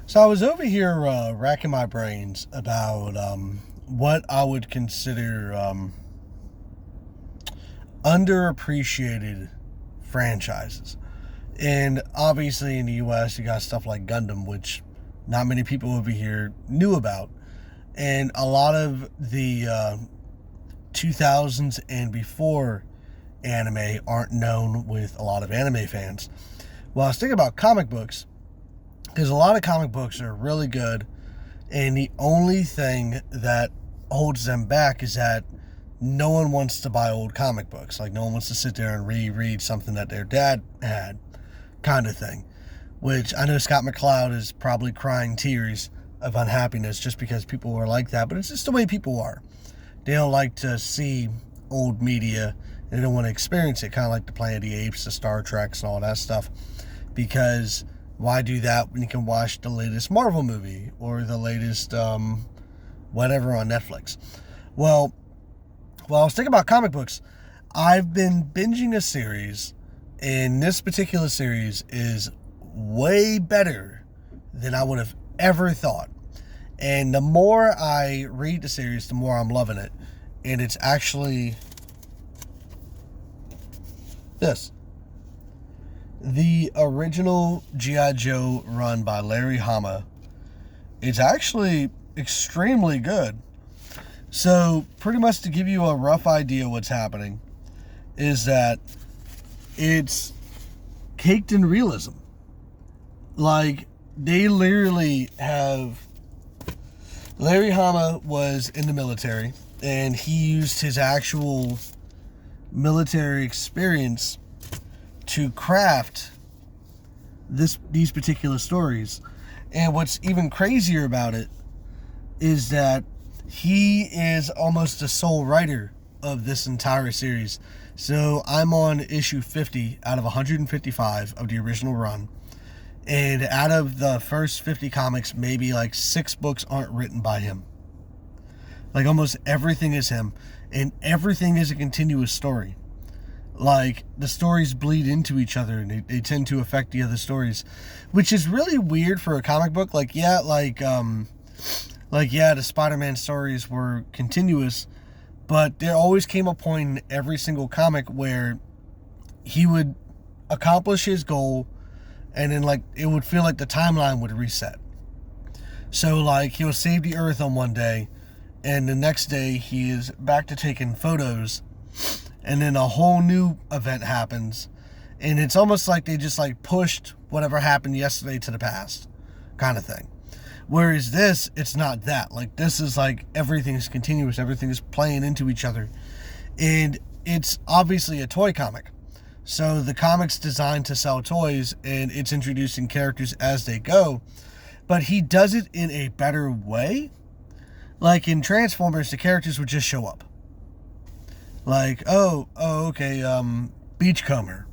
So I was over here racking my brains about what I would consider underappreciated franchises. And obviously in the US, you got stuff like Gundam, which not many people over here knew about. And a lot of the 2000s and before anime aren't known with a lot of anime fans. Well, I was thinking about comic books because a lot of comic books are really good, and the only thing that holds them back is that no one wants to buy old comic books. Like, no one wants to sit there and reread something that their dad had, kind of thing. Which I know Scott McCloud is probably crying tears of unhappiness just because people are like that, but it's just the way people are. They don't like to see old media, and they don't want to experience it, kind of like the Planet of the Apes, the Star Treks, and all that stuff, because why do that when you can watch the latest Marvel movie or the latest whatever on Netflix? Well, while I was thinking about comic books, I've been binging a series, and this particular series is way better than I would have ever thought. And the more I read the series, the more I'm loving it. And it's actually this. The original G.I. Joe run by Larry Hama. It's actually extremely good. So, pretty much to give you a rough idea what's happening, is that it's caked in realism. Like, they literally have... Larry Hama was in the military, and he used his actual military experience to craft these particular stories. And what's even crazier about it is that he is almost the sole writer of this entire series. So I'm on issue 50 out of 155 of the original run. And out of the first 50 comics, maybe like 6 books aren't written by him. Like, almost everything is him. And everything is a continuous story. Like, the stories bleed into each other, and they tend to affect the other stories, which is really weird for a comic book. The Spider-Man stories were continuous, but there always came a point in every single comic where he would accomplish his goal, and then, like, it would feel like the timeline would reset. So, like, he'll save the Earth on one day, and the next day he is back to taking photos, and then a whole new event happens, and it's almost like they just, like, pushed whatever happened yesterday to the past, kind of thing. Whereas this, it's not that. Like, this is like everything is continuous, everything is playing into each other, and it's obviously a toy comic. So the comic's designed to sell toys, and it's introducing characters as they go, but he does it in a better way. Like in Transformers, the characters would just show up. Like, okay, Beachcomber.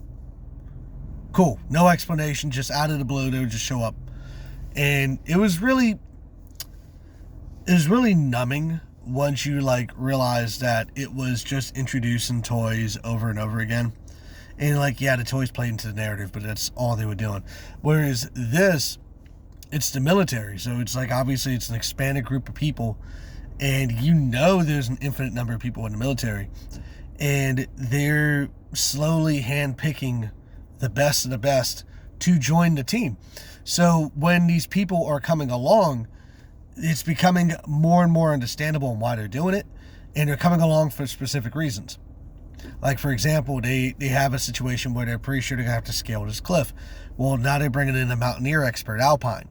Cool, no explanation, just out of the blue, they would just show up. And it was really numbing once you, like, realize that it was just introducing toys over and over again. And, like, yeah, the toys played into the narrative, but that's all they were doing. Whereas this, it's the military. So it's like, obviously, it's an expanded group of people. And you know there's an infinite number of people in the military. And they're slowly handpicking the best of the best to join the team. So when these people are coming along, it's becoming more and more understandable on why they're doing it. And they're coming along for specific reasons. Like, for example, they have a situation where they're pretty sure they're going to have to scale this cliff. Well, now they're bringing in a mountaineer expert, Alpine.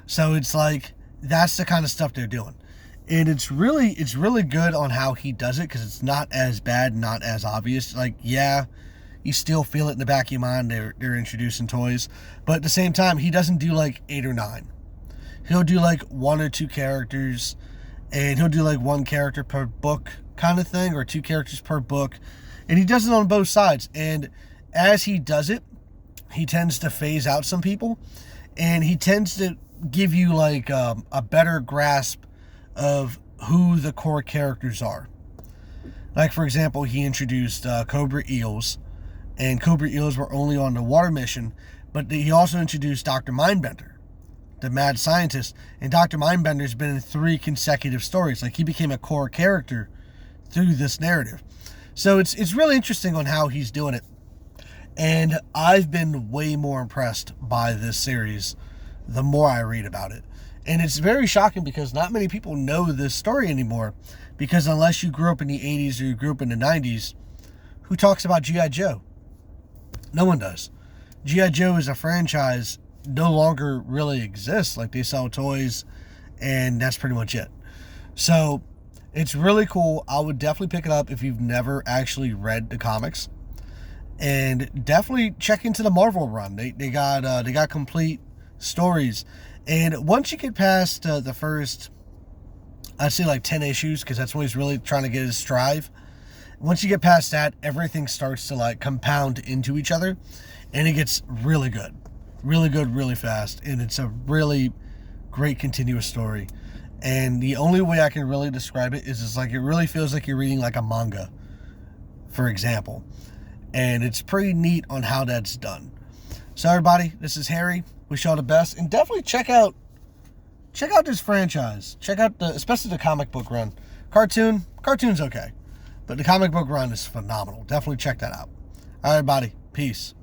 So it's like, that's the kind of stuff they're doing. And it's really good on how he does it, because it's not as bad, not as obvious. Like, yeah, you still feel it in the back of your mind, they're introducing toys. But at the same time, he doesn't do like 8 or 9. He'll do like 1 or 2 characters, and he'll do like 1 character per book kind of thing, or 2 characters per book. And he does it on both sides. And as he does it, he tends to phase out some people, and he tends to give you like a better grasp of who the core characters are. Like, for example, he introduced Cobra Eels, and Cobra Eels were only on the water mission, but he also introduced Dr. Mindbender. the mad scientist. And Dr. Mindbender's been in 3 consecutive stories. Like, he became a core character through this narrative. So it's really interesting on how he's doing it. And I've been way more impressed by this series the more I read about it. And it's very shocking because not many people know this story anymore. Because unless you grew up in the 80s or you grew up in the 90s, who talks about G.I. Joe? No one does. G.I. Joe is a franchise no longer really exists. Like, they sell toys and that's pretty much it. So it's really cool. I would definitely pick it up if you've never actually read the comics. And definitely check into the Marvel run. They got complete stories. And once you get past the first, I'd say like 10 issues, because that's when he's really trying to get his stride. Once you get past that, everything starts to like compound into each other, and it gets really good, really fast. And it's a really great continuous story. And the only way I can really describe it is it's like, it really feels like you're reading like a manga, for example. And it's pretty neat on how that's done. So everybody, this is Harry. Wish you all the best, and definitely check out this franchise. Check out especially the comic book run. Cartoon's okay, but the comic book run is phenomenal. Definitely check that out. All right, everybody, peace.